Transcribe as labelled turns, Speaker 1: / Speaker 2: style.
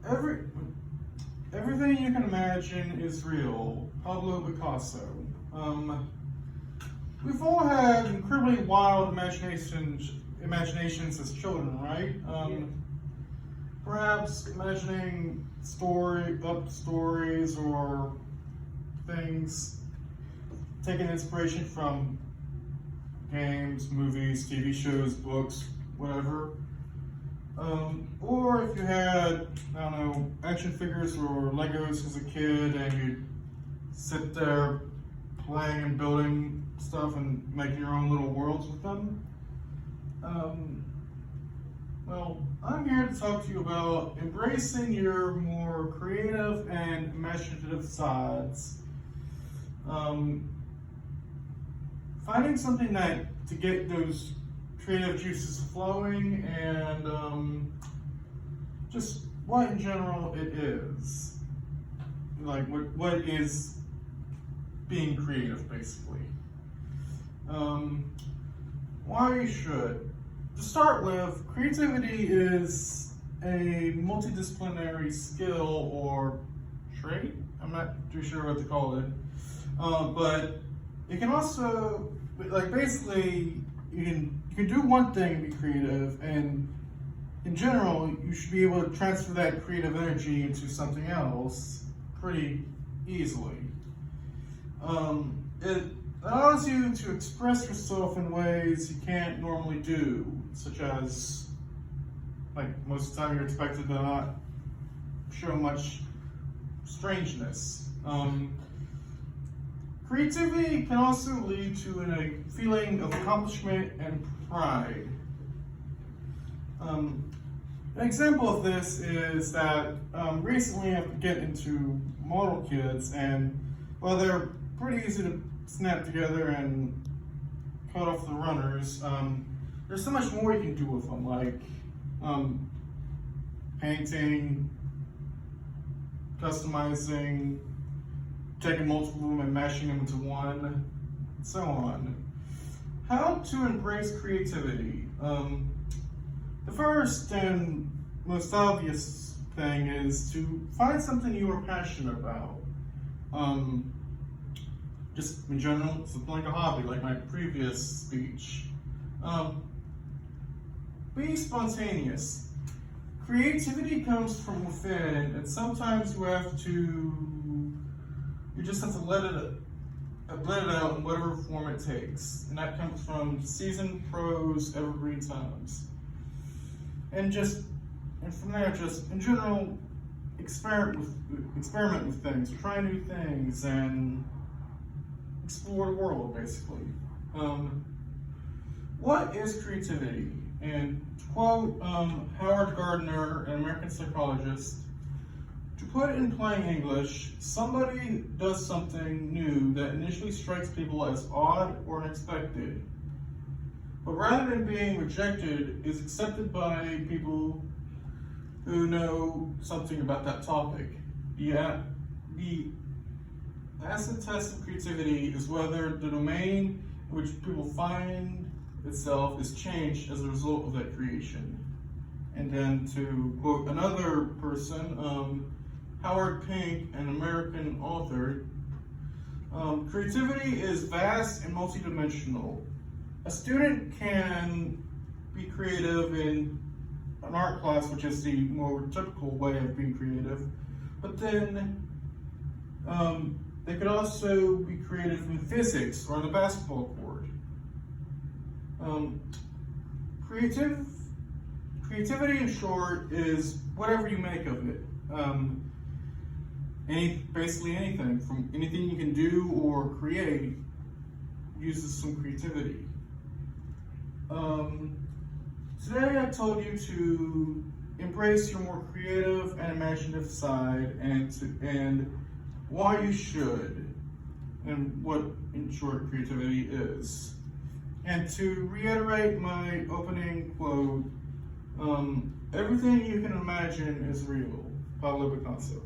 Speaker 1: Every everything you can imagine is real. Pablo Picasso. We've all had incredibly wild imaginations as children, right? Perhaps imagining stories or things, taking inspiration from games, movies, TV shows, books, whatever. Or if you had, I don't know, action figures or Legos as a kid and you'd sit there playing and building stuff and making your own little worlds with them. Well, I'm here to talk to you about embracing your more creative and imaginative sides. Finding something to get those creative juices flowing and just what in general it is. Like what is being creative, basically. Why you should. To start with, creativity is a multidisciplinary skill or trait. I'm not too sure what to call it. But it can also, like, basically, you can do one thing and be creative, and in general, you should be able to transfer that creative energy into something else pretty easily. It allows you to express yourself in ways you can't normally do, such as, like, most of the time you're expected to not show much strangeness. Creativity can also lead to a feeling of accomplishment and pride. An example of this is that recently I've been getting into model kits, and while they're pretty easy to snap together and cut off the runners, there's so much more you can do with them, like painting, customizing, taking multiple of them and mashing them into one, and so on. How to embrace creativity? The first and most obvious thing is to find something you are passionate about. Just in general, something like a hobby, like my previous speech. Be spontaneous. Creativity comes from within, and sometimes you just have to let it out in whatever form it takes. And that comes from seasoned pros, evergreen times. And from there, just in general, experiment with things, try new things, and explore the world, basically. What is creativity? And to quote Howard Gardner, an American psychologist, to put it in plain English, somebody does something new that initially strikes people as odd or unexpected, but rather than being rejected, is accepted by people who know something about that topic. The acid test of creativity is whether the domain in which people find itself is changed as a result of that creation. And then to quote another person, Howard Pink, an American author, creativity is vast and multidimensional. A student can be creative in an art class, which is the more typical way of being creative, but then they could also be creative in physics or on the basketball court. Creativity, in short, is whatever you make of it. Basically anything, from anything you can do or create uses some creativity. Today I told you to embrace your more creative and imaginative side, and why you should, and what, in short, creativity is. And to reiterate my opening quote, everything you can imagine is real. Pablo Picasso.